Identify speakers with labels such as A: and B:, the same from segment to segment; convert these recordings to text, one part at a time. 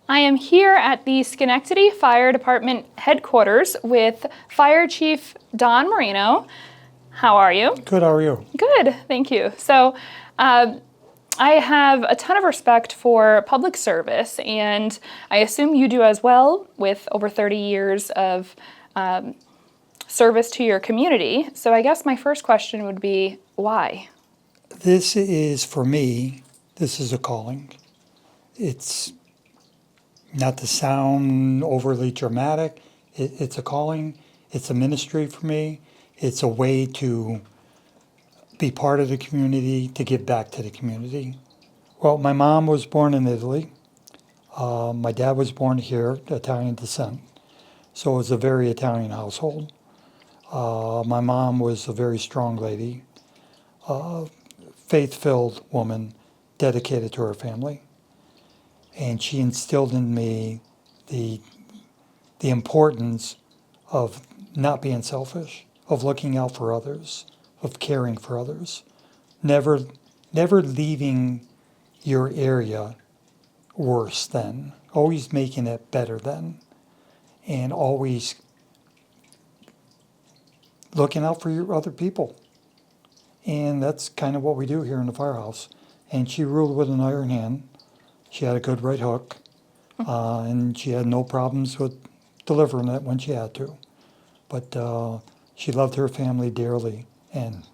A: I am here at the Schenectady Fire Department headquarters with Fire Chief Don Mareno. How are you?
B: Good, how are you?
A: Good, thank you. So I have a ton of respect for public service, and I assume you do as well, with over 30 years of service to your community. So I guess my first question would be, why?
B: This is, for me, this is a calling. It's not to sound overly dramatic. It's a calling. It's a ministry for me. It's a way to be part of the community, to give back to the community. Well, my mom was born in Italy. My dad was born here, Italian descent. So it was a very Italian household. My mom was a very strong lady, faith-filled woman, dedicated to her family. And she instilled in me the importance of not being selfish, of looking out for others, of caring for others, never leaving your area worse than, always making it better than, and always looking out for your other people. And that's kind of what we do here in the firehouse. And she ruled with an iron hand. She had a good right hook, and she had no problems with delivering it when she had to. But she loved her family dearly and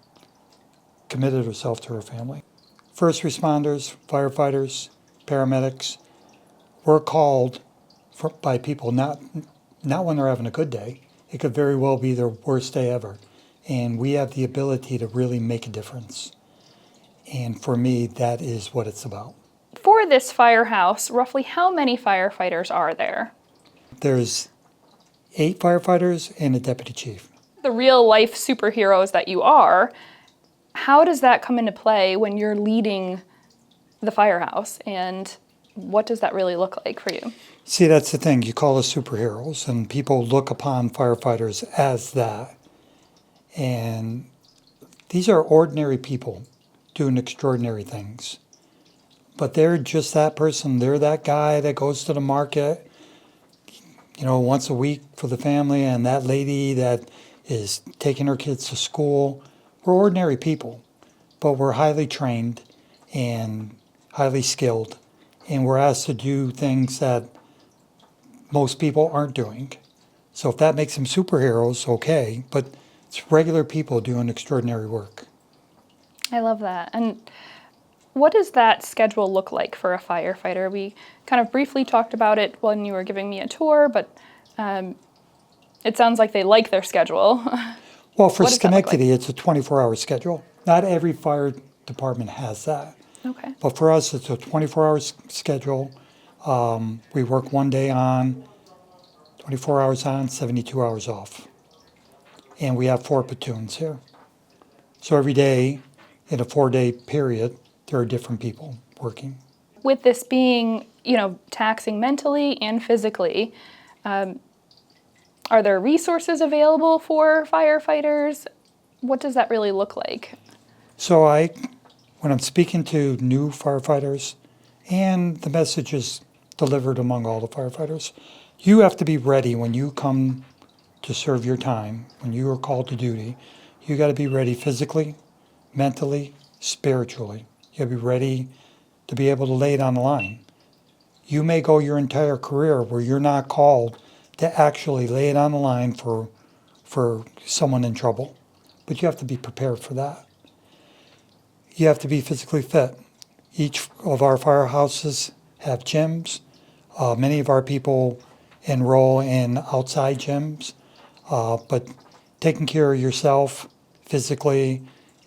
B: committed herself to her family. First responders, firefighters, paramedics, we're called by people not when they're having a good day. It could very well be their worst day ever. And we have the ability to really make a difference. And for me, that is what it's about.
A: For this firehouse, roughly how many firefighters are there?
B: There's 8 firefighters and a deputy chief.
A: The real life superheroes that you are, how does that come into play when you're leading the firehouse, and what does that really look like for you?
B: See, that's the thing. You call us superheroes, and people look upon firefighters as that. And these are ordinary people doing extraordinary things. But they're just that person. They're that guy that goes to the market, once a week for the family, and that lady that is taking her kids to school. We're ordinary people, but we're highly trained and highly skilled, and we're asked to do things that most people aren't doing. So if that makes them superheroes, okay, but it's regular people doing extraordinary work.
A: I love that. And what does that schedule look like for a firefighter? We kind of briefly talked about it when you were giving me a tour, but it sounds like they like their schedule.
B: Well, for Schenectady, it's a 24-hour schedule. Not every fire department has that.
A: Okay.
B: But for us, it's a 24-hour schedule. We work one day on, 24 hours on, 72 hours off. And we have 4 platoons here. So every day, in a 4-day period, there are different people working.
A: With this being, taxing mentally and physically, are there resources available for firefighters? What does that really look like?
B: So when I'm speaking to new firefighters, and the message is delivered among all the firefighters, you have to be ready when you come to serve your time, when you are called to duty. You got to be ready physically, mentally, spiritually. You got to be ready to be able to lay it on the line. You may go your entire career where you're not called to actually lay it on the line for someone in trouble, but you have to be prepared for that. You have to be physically fit. Each of our firehouses have gyms. Many of our people enroll in outside gyms, but taking care of yourself physically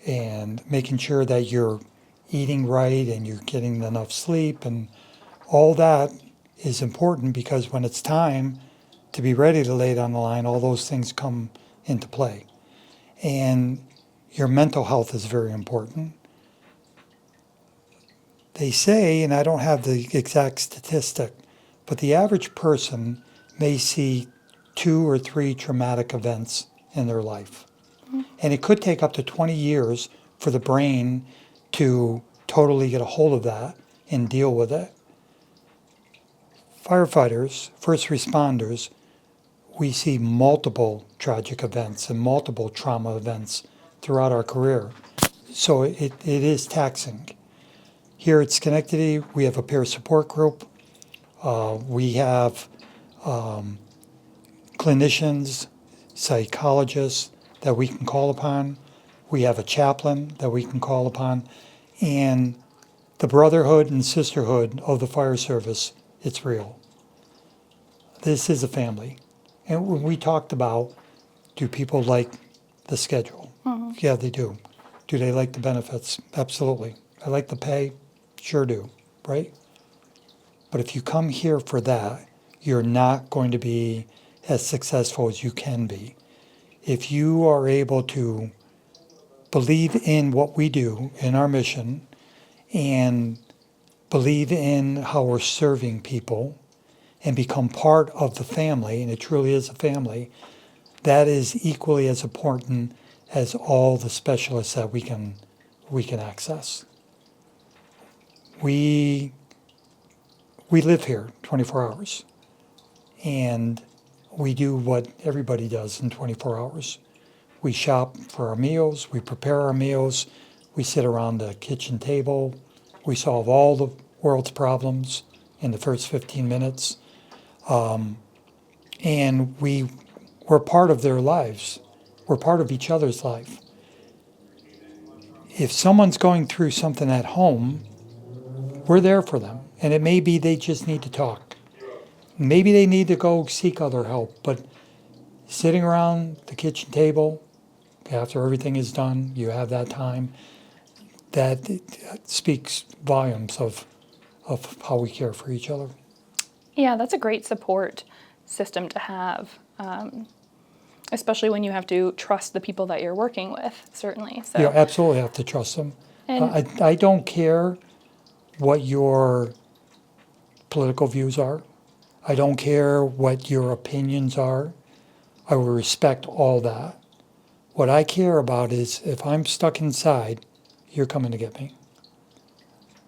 B: and making sure that you're eating right and you're getting enough sleep and all that is important, because when it's time to be ready to lay it on the line, all those things come into play. And your mental health is very important. They say, and I don't have the exact statistic, but the average person may see 2 or 3 traumatic events in their life. Mm-hmm. And it could take up to 20 years for the brain to totally get a hold of that and deal with it. firefighters, first responders, we see multiple tragic events and multiple trauma events throughout our career. So it is taxing. Here at Schenectady, we have a peer support group. We have clinicians, psychologists that we can call upon. We have a chaplain that we can call upon. And the brotherhood and sisterhood of the fire service, it's real. This is a family. And when we talked about, do people like the schedule? Yeah, they do. Do they like the benefits? Absolutely. I like the pay? Sure do, right? But if you come here for that, you're not going to be as successful as you can be. If you are able to believe in what we do, in our mission, and believe in how we're serving people, and become part of the family, and it truly is a family, that is equally as important as all the specialists that we can access. We live here 24 hours, and we do what everybody does in 24 hours. We shop for our meals, we prepare our meals, we sit around the kitchen table, we solve all the world's problems in the first 15 minutes, and we're part of their lives. We're part of each other's life. If someone's going through something at home, we're there for them. And it may be they just need to talk. Maybe they need to go seek other help. But sitting around the kitchen table, after everything is done, you have that time, that speaks volumes of how we care for each other.
A: Yeah, that's a great support system to have, especially when you have to trust the people that you're working with, certainly. So.
B: You absolutely have to trust them.
A: And
B: I don't care what your political views are. I don't care what your opinions are. I will respect all that. What I care about is if I'm stuck inside, you're coming to get me.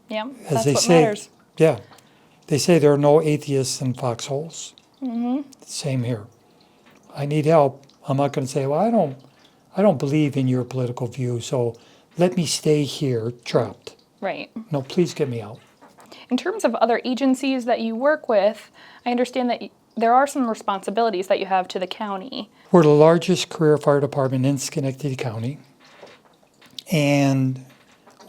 A: yeah,
B: As
A: that's
B: they
A: what
B: say,
A: matters.
B: yeah. They say there are no atheists in foxholes.
A: Mm-hmm.
B: Same here. I need help. I'm not going to say, well, I don't believe in your political view, so let me stay here trapped.
A: Right.
B: No, please get me out.
A: In terms of other agencies that you work with, I understand that there are some responsibilities that you have to the county.
B: We're the largest career fire department in Schenectady County, and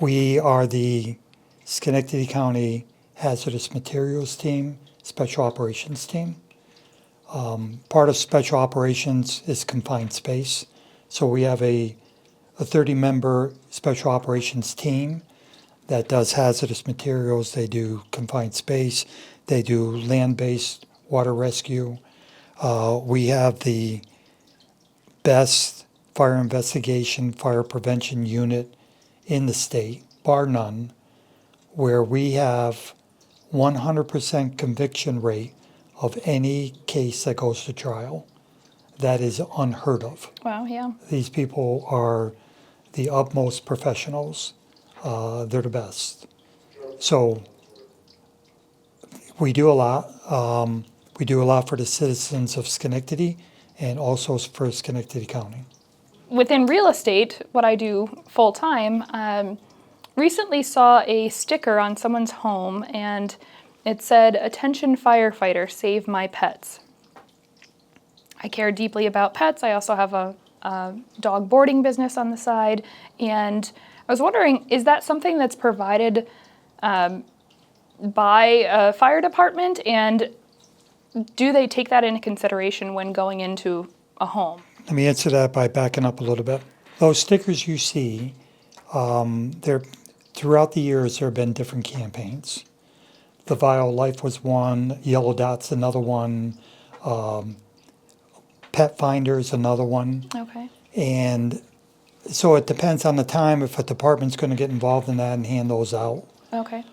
B: we are the Schenectady County Hazardous Materials Team, Special Operations Team. Part of Special Operations is confined space, so we have a 30-member Special Operations team that does hazardous materials. They do confined space, they do land-based water rescue. We have the best fire investigation, fire prevention unit in the state, bar none, where we have 100% conviction rate of any case that goes to trial. That is unheard of.
A: Wow, yeah.
B: These people are the utmost professionals. They're the best. So we do a lot. We do a lot for the citizens of Schenectady and also for Schenectady County.
A: Within real estate, what I do full time, recently saw a sticker on someone's home and it said, "Attention firefighter, save my pets." I care deeply about pets. I also have a dog boarding business on the side. And I was wondering, is that something that's provided by a fire department? And do they take that into consideration when going into a home?
B: Let me answer that by backing up a little bit. Those stickers you see, throughout the years there have been different campaigns. The Vial Life was one, Yellow Dot's another one, Pet Finder's another one.
A: Okay.
B: And so it depends on the time if a department's going to get involved in that and hand those out.
A: Okay.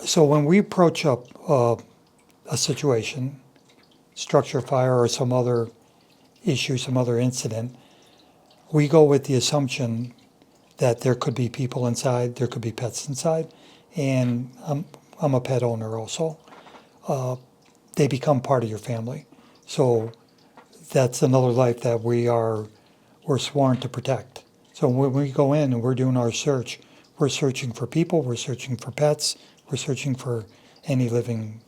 B: So when we approach up a situation, structure fire or some other issue, some other incident, we go with the assumption that there could be people inside, there could be pets inside, and I'm a pet owner also. they become part of your family. So that's another life that we're sworn to protect. So when we go in and we're doing our search, we're searching for people, we're searching for pets, we're searching for any living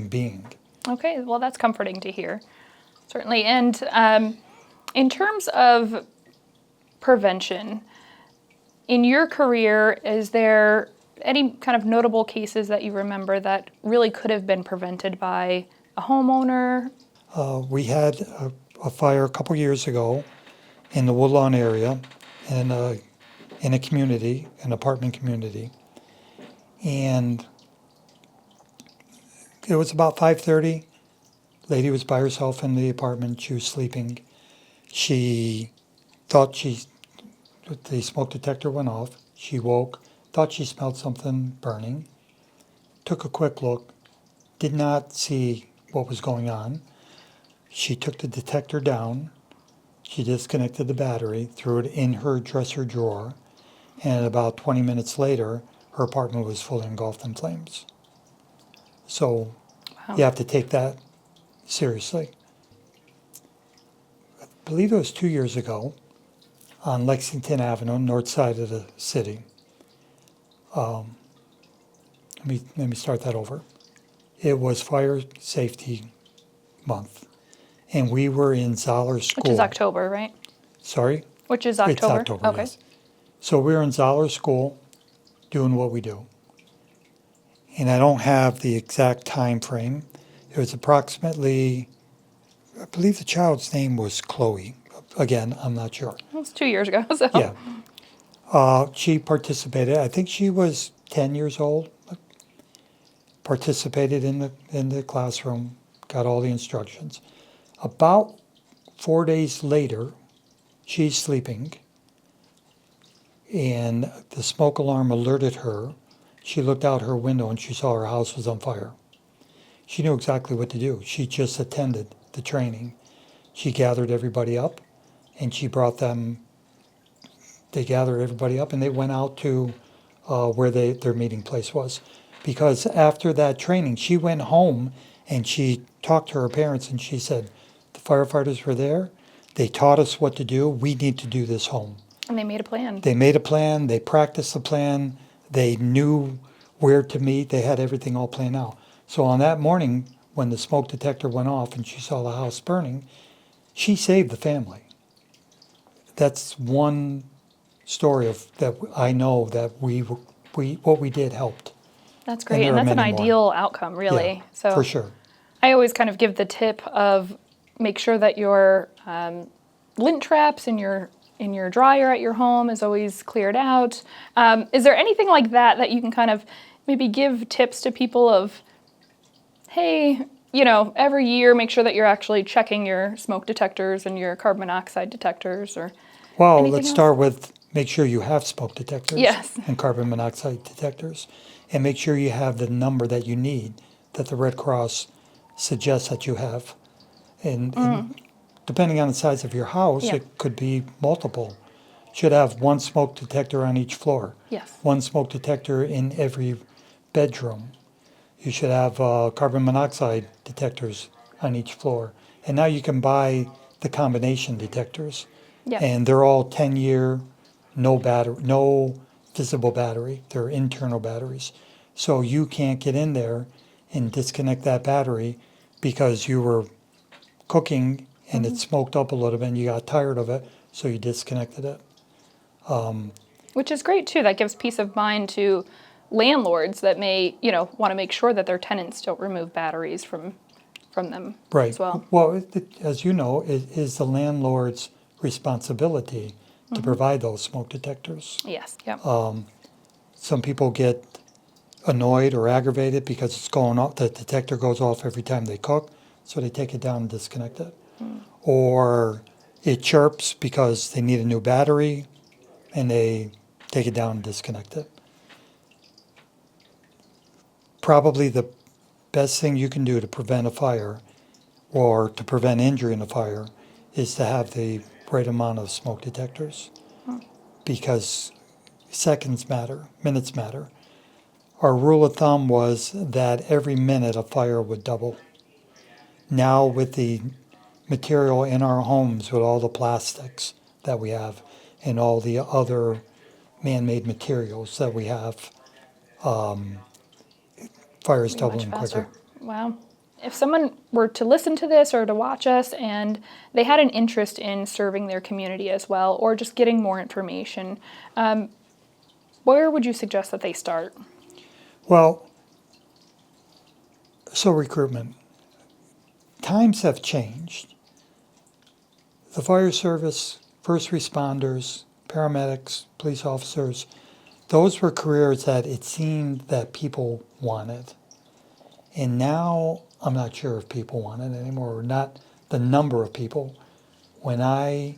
B: being.
A: Okay, well, that's comforting to hear, certainly. And in terms of prevention, in your career, is there any kind of notable cases that you remember that really could have been prevented by a homeowner?
B: We had a fire a couple years ago in the Woodlawn area in a community, an apartment community. And it was about 5:30. Lady was by herself in the apartment. She was sleeping. She thought the smoke detector went off. She woke, thought she smelled something burning, took a quick look, did not see what was going on. She took the detector down. She disconnected the battery, threw it in her dresser drawer, and about 20 minutes later, her apartment was fully engulfed in flames. So
A: Wow.
B: you have to take that seriously. I believe it was 2 years ago on Lexington Avenue, north side of the city. Let me start that over. It was Fire Safety Month, and we were in Zoller School.
A: Which is October, right?
B: Sorry?
A: Which is
B: It's
A: October?
B: October,
A: Okay.
B: yes. So we were in Zoller School doing what we do. And I don't have the exact time frame. It was approximately, I believe the child's name was Chloe. Again, I'm not sure.
A: It was 2 years ago, so.
B: Yeah. She participated. I think she was 10 years old. Participated in the classroom, got all the instructions. About 4 days later, she's sleeping, and the smoke alarm alerted her. She looked out her window and she saw her house was on fire. She knew exactly what to do. She just attended the training. She gathered everybody up, and they gathered everybody up, and they went out to where their meeting place was. Because after that training, she went home and she talked to her parents, and she said, the firefighters were there. They taught us what to do. We need to do this home.
A: And they made a plan.
B: They made a plan. They practiced the plan. They knew where to meet. They had everything all planned out. So on that morning, when the smoke detector went off and she saw the house burning, she saved the family. That's one story of that I know that what we did helped.
A: That's
B: And
A: great.
B: there
A: And
B: are
A: that's an
B: many more.
A: ideal outcome, really.
B: Yeah,
A: So
B: for sure.
A: I always kind of give the tip of make sure that your lint traps in your dryer at your home is always cleared out. Is there anything like that you can kind of maybe give tips to people of, hey, every year make sure that you're actually checking your smoke detectors and your carbon monoxide detectors or
B: Well,
A: anything
B: let's
A: else?
B: start with make sure you have smoke detectors
A: Yes.
B: and carbon monoxide detectors, and make sure you have the number that you need that the Red Cross suggests that you have. And depending on the size of your house,
A: Yeah.
B: it could be multiple. Should have one smoke detector on each floor.
A: Yes.
B: One smoke detector in every bedroom. You should have carbon monoxide detectors on each floor. And now you can buy the combination detectors.
A: Yeah.
B: And they're all 10-year, no visible battery. They're internal batteries. So you can't get in there and disconnect that battery because you were cooking and it smoked up a little bit and you got tired of it, so you disconnected it.
A: Which is great too. That gives peace of mind to landlords that may, want to make sure that their tenants don't remove batteries from them
B: Right.
A: as well.
B: Well, as you know, it is the landlord's responsibility to provide those smoke detectors.
A: Yes. Yeah.
B: Some people get annoyed or aggravated because it's going off, the detector goes off every time they cook, so they take it down and disconnect it. Or it chirps because they need a new battery and they take it down and disconnect it. Probably the best thing you can do to prevent a fire or to prevent injury in a fire is to have the right amount of smoke detectors, because seconds matter, minutes matter. our rule of thumb was that every minute a fire would double. Now with the material in our homes, with all the plastics that we have and all the other man-made materials that we have, fires
A: Be
B: doubling
A: much faster.
B: quicker.
A: Wow. If someone were to listen to this or to watch us and they had an interest in serving their community as well, or just getting more information, where would you suggest that they start?
B: Well, so recruitment. Times have changed. The fire service, first responders, paramedics, police officers, those were careers that it seemed that people wanted. And now I'm not sure if people want it anymore, or not the number of people. When I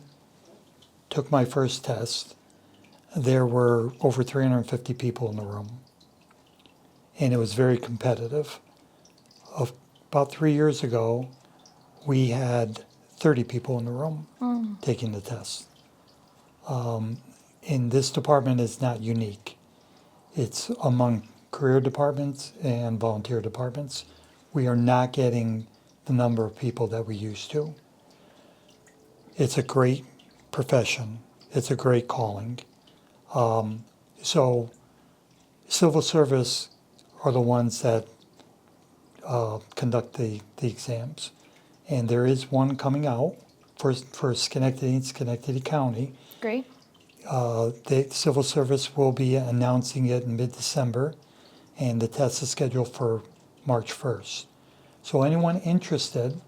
B: took my first test, there were over 350 people in the room. And it was very competitive. About 3 years ago, we had 30 people in the room taking the test. And this department is not unique. It's among career departments and volunteer departments. We are not getting the number of people that we used to. It's a great profession. It's a great calling. So civil service are the ones that conduct the exams. And there is one coming out for Schenectady and Schenectady County.
A: Great.
B: The civil service will be announcing it in mid-December, and the test is scheduled for March 1st. So anyone interested,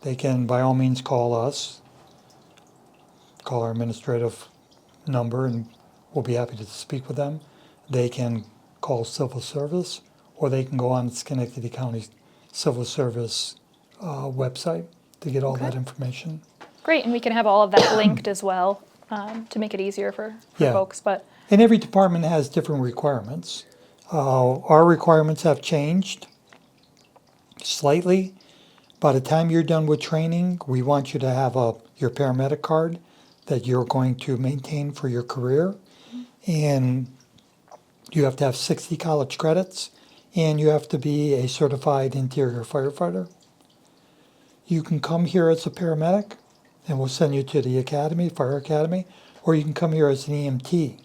B: they can by all means call us, call our administrative number, and we'll be happy to speak with them. They can call civil service, or they can go on Schenectady County Civil Service website to get all that information.
A: Great, and we can have all of that linked as well to make it easier for
B: Yeah.
A: folks. But
B: And every department has different requirements. Our requirements have changed slightly. By the time you're done with training, we want you to have your paramedic card that you're going to maintain for your career. And you have to have 60 college credits, and you have to be a certified interior firefighter. You can come here as a paramedic, and we'll send you to the academy, fire academy, or you can come here as an EMT,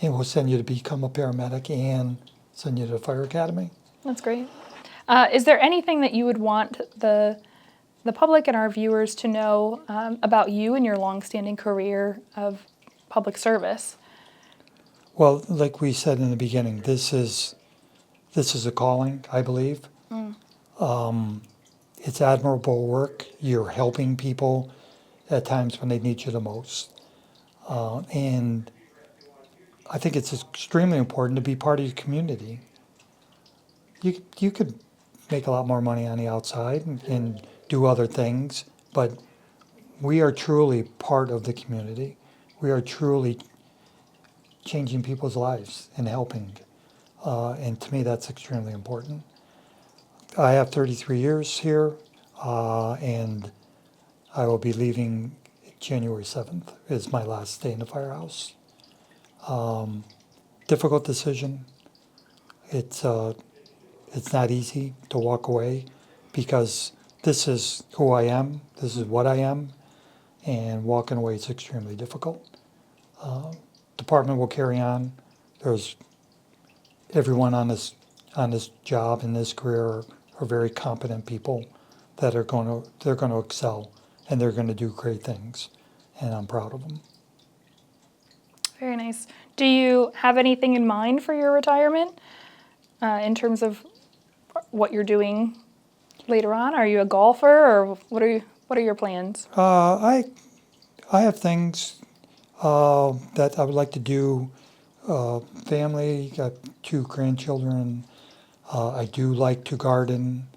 B: and we'll send you to become a paramedic and send you to the fire academy.
A: that's great. Is there anything that you would want the public and our viewers to know about you and your longstanding career of public service?
B: Well, like we said in the beginning, this is a calling, I believe. It's admirable work. You're helping people at times when they need you the most. And I think it's extremely important to be part of your community. You could make a lot more money on the outside and do other things, but we are truly part of the community. We are truly changing people's lives and helping. And to me, that's extremely important. I have 33 years here, and I will be leaving January 7th is my last day in the firehouse. Difficult decision. It's not easy to walk away because this is who I am, this is what I am, and walking away is extremely difficult. Department will carry on. There's everyone on this job in this career are very competent people that they're going to excel, and they're going to do great things, and I'm proud of them.
A: Very nice. Do you have anything in mind for your retirement in terms of what you're doing later on? Are you a golfer, or what are your plans?
B: I have things that I would like to do. Family, got 2 grandchildren. I do like to garden.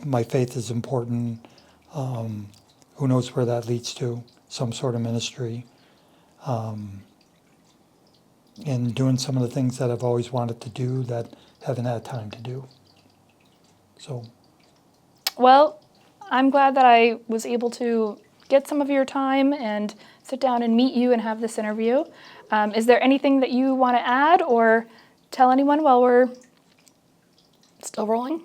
B: My faith is important. Who knows where that leads to? Some sort of ministry. And doing some of the things that I've always wanted to do that haven't had time to do. So,
A: Well, I'm glad that I was able to get some of your time and sit down and meet you and have this interview. Is there anything that you want to add or tell anyone while we're Still rolling?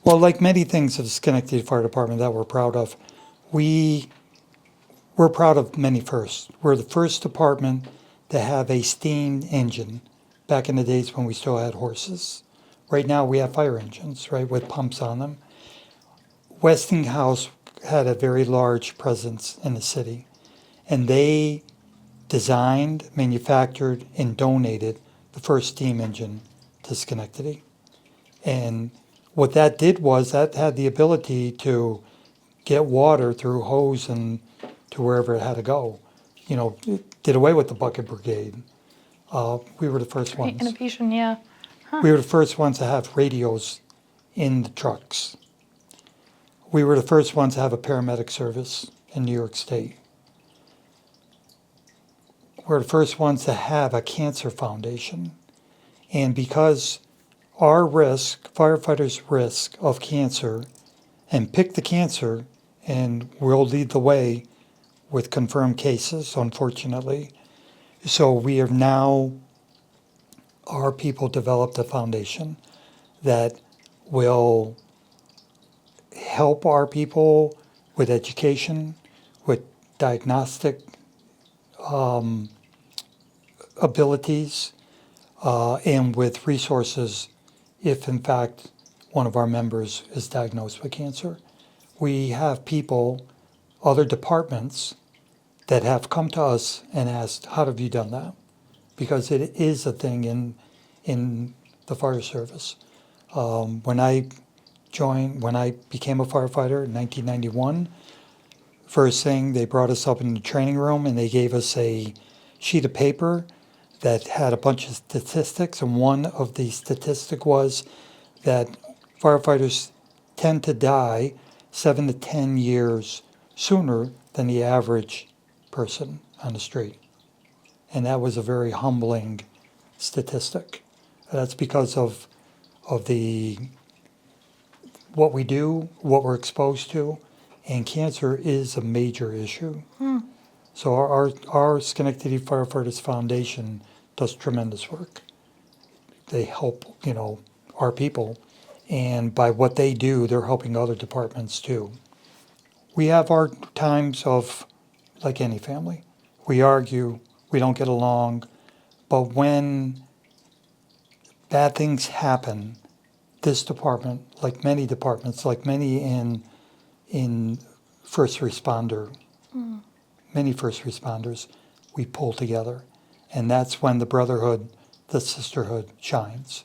B: Well, like many things of the Schenectady Fire Department that we're proud of, we're proud of many firsts. We're the first department to have a steam engine back in the days when we still had horses. Right now we have fire engines, right, with pumps on them. Westinghouse had a very large presence in the city, and they designed, manufactured, and donated the first steam engine to Schenectady. And what that did was that had the ability to get water through hose and to wherever it had to go. You know, it did away with the bucket brigade. We were the first
A: Great
B: ones.
A: innovation, yeah.
B: We were the first ones to have radios in the trucks. We were the first ones to have a paramedic service in New York State. We're the first ones to have a cancer foundation. And because our risk, firefighters' risk of cancer, and pick the cancer, and we'll lead the way with confirmed cases, unfortunately. So we have now, our people developed a foundation that will help our people with education, with diagnostic abilities, and with resources if in fact one of our members is diagnosed with cancer. We have people, other departments, that have come to us and asked, how have you done that? Because it is a thing in the fire service. When I became a firefighter in 1991, first thing, they brought us up in the training room and they gave us a sheet of paper that had a bunch of statistics, and one of the statistic was that firefighters tend to die 7 to 10 years sooner than the average person on the street. And that was a very humbling statistic. That's because of the what we do, what we're exposed to, and cancer is a major issue. So our Schenectady Firefighters Foundation does tremendous work. They help, our people, and by what they do, they're helping other departments too. We have our times of, like any family, we argue, we don't get along, but when bad things happen, this department, like many departments, like many in first responder, many first responders, we pull together. And that's when the brotherhood, the sisterhood shines.